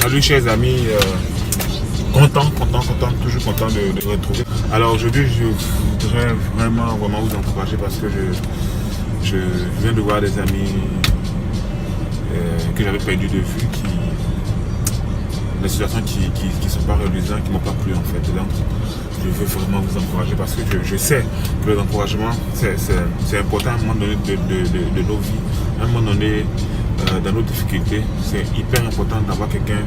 Salut chers amis, content, toujours content de vous retrouver. Alors aujourd'hui je voudrais vraiment vous encourager parce que je viens de voir des amis que j'avais perdu de vue, des situations qui ne sont pas reluisantes, qui ne m'ont pas plu en fait. Donc je veux vraiment vous encourager parce que je sais que l'encouragement c'est important à un moment donné de nos vies, à un moment donné dans nos difficultés. C'est hyper important d'avoir quelqu'un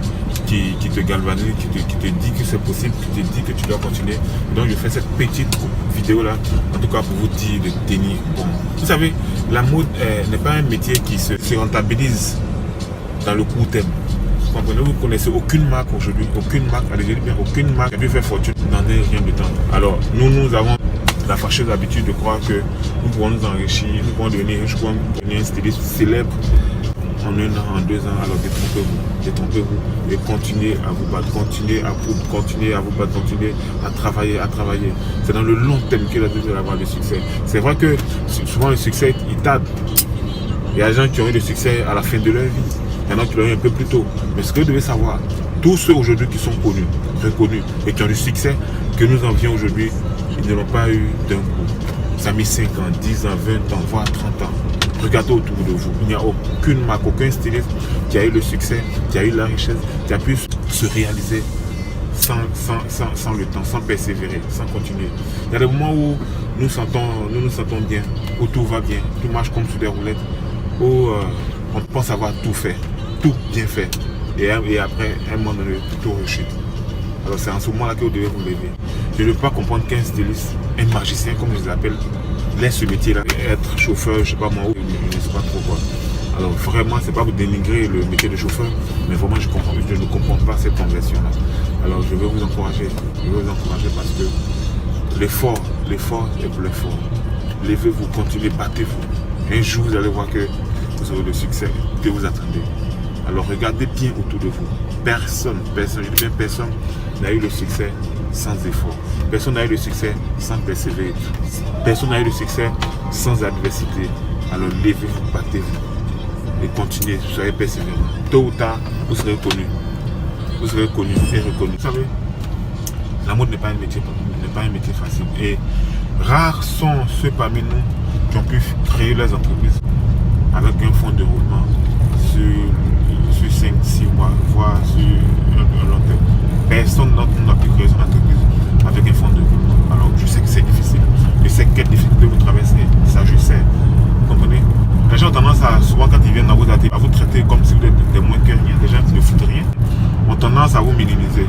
qui te galvanise, qui te dit que c'est possible, qui te dit que tu dois continuer. Donc je fais cette petite vidéo là, en tout cas pour vous dire de tenir bon. Vous savez, la mode n'est pas un métier qui se rentabilise dans le court terme. Vous comprenez, vous ne connaissez aucune marque aujourd'hui, aucune marque, allez, je dis bien aucune marque qui a pu faire fortune dans un rien de temps. Alors nous avons la fâcheuse habitude de croire que nous pouvons nous enrichir, nous pouvons devenir riches, nous pouvons devenir un styliste célèbre en 1 an, en 2 ans. Alors détrompez-vous et continuez à vous battre, continuez à vous battre, continuez à travailler. C'est dans le long terme que vous allez avoir le succès. C'est vrai que souvent le succès il tarde. Il y a des gens qui ont eu le succès à la fin de leur vie. Il y en a qui l'ont eu un peu plus tôt. Mais ce que vous devez savoir, tous ceux aujourd'hui qui sont connus, reconnus et qui ont du succès que nous envions aujourd'hui, ils ne l'ont pas eu d'un coup. Ça a mis 5 ans, 10 ans, 20 ans, voire 30 ans. Regardez autour de vous. Il n'y a aucune marque, aucun styliste qui a eu le succès, qui a eu la richesse, qui a pu se réaliser sans le temps, sans persévérer, sans continuer. Il y a des moments où nous nous sentons bien, où tout va bien, tout marche comme sur des roulettes, où on pense avoir tout fait, tout bien fait. Et après, un moment donné, tout rechute. Alors c'est en ce moment-là que vous devez vous lever. Je ne peux pas comprendre qu'un styliste, un magicien comme je les appelle, laisse ce métier-là, être chauffeur, je ne sais pas moi, je ne sais pas trop quoi. Alors vraiment, c'est pas pour dénigrer le métier de chauffeur, mais vraiment je ne comprends pas cette conversion-là. Alors je veux vous encourager, parce que l'effort est pour l'effort. Levez-vous, continuez, battez-vous. Un jour, vous allez voir que vous aurez le succès que vous attendez. Alors regardez bien autour de vous. Personne, je dis bien personne n'a eu le succès sans effort. Personne n'a eu le succès sans persévérer. Personne n'a eu le succès sans adversité. Alors levez-vous, battez-vous et continuez, soyez persévérants. Tôt ou tard, vous serez connu. Vous serez connu et reconnu. Vous savez, la mode n'est pas un métier facile. Et rares sont ceux parmi nous qui ont pu créer leurs entreprises avec un fonds de roulement sur 5-6 mois, voire sur un long terme. Personne n'a pu créer son entreprise avec un fonds de roulement. Alors je sais que c'est difficile. Je sais quelle difficulté vous traversez. Ça je sais. Vous comprenez? Les gens ont tendance à, souvent quand ils viennent dans vos activités, à vous traiter comme si vous êtes des moins que rien. Des gens qui ne foutent rien ont tendance à vous minimiser.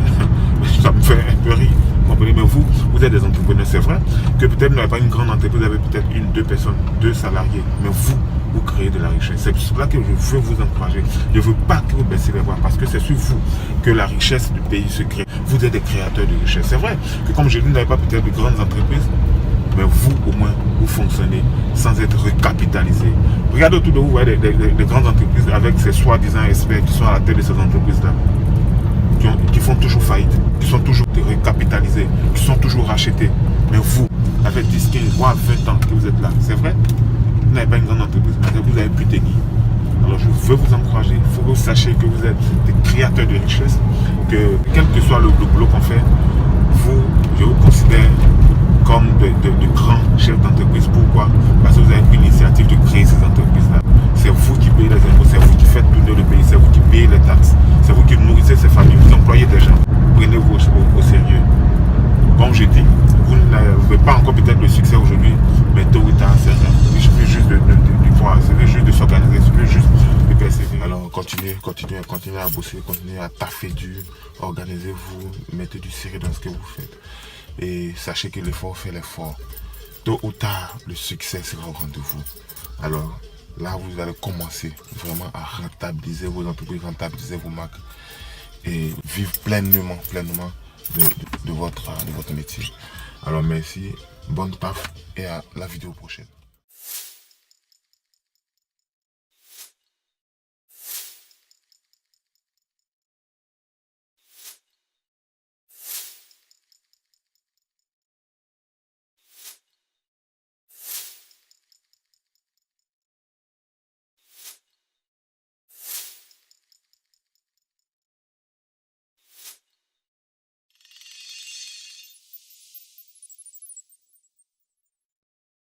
Ça me fait un peu rire. Vous comprenez? Mais vous êtes des entrepreneurs. C'est vrai que peut-être vous n'avez pas une grande entreprise, vous avez peut-être 1-2 personnes, 2 salariés. Mais vous créez de la richesse. C'est pour cela que je veux vous encourager. Je ne veux pas que vous baissez les bras parce que c'est sur vous que la richesse du pays se crée. Vous êtes des créateurs de richesse. C'est vrai que comme je dis, vous n'avez pas peut-être de grandes entreprises, mais vous au moins, vous fonctionnez sans être recapitalisé. Regardez autour de vous, vous voyez des grandes entreprises avec ces soi-disant experts qui sont à la tête de ces entreprises-là, qui font toujours faillite, qui sont toujours recapitalisés, qui sont toujours rachetés. Mais vous, avec 10, 15, voire 20 ans que vous êtes là, c'est vrai, vous n'avez pas une grande entreprise, mais vous avez plus de guides. Alors je veux vous encourager, il faut que vous sachiez que vous êtes des créateurs de richesse, que quel que soit le boulot qu'on fait, je vous considère comme de grands chefs d'entreprise. Pourquoi? Parce que vous avez pris l'initiative de créer ces entreprises-là. C'est vous qui payez les impôts, c'est vous qui faites tourner le pays, c'est vous qui payez les taxes, c'est vous qui nourrissez ces familles, vous employez des gens. Prenez-vous au sérieux. Comme je dis, vous n'avez pas encore peut-être le succès aujourd'hui, mais tôt ou tard, c'est rien. Il suffit juste de croire, il suffit juste de s'organiser, il suffit juste de persévérer. Alors continuez à bosser, continuez à taffer dur, organisez-vous, mettez du sérieux dans ce que vous faites. Et sachez que l'effort fait l'effort. Tôt ou tard, le succès sera au rendez-vous. Alors là, vous allez commencer vraiment à rentabiliser vos entreprises, rentabiliser vos marques et vivre pleinement de votre métier. Alors merci, bonne taf et à la vidéo prochaine.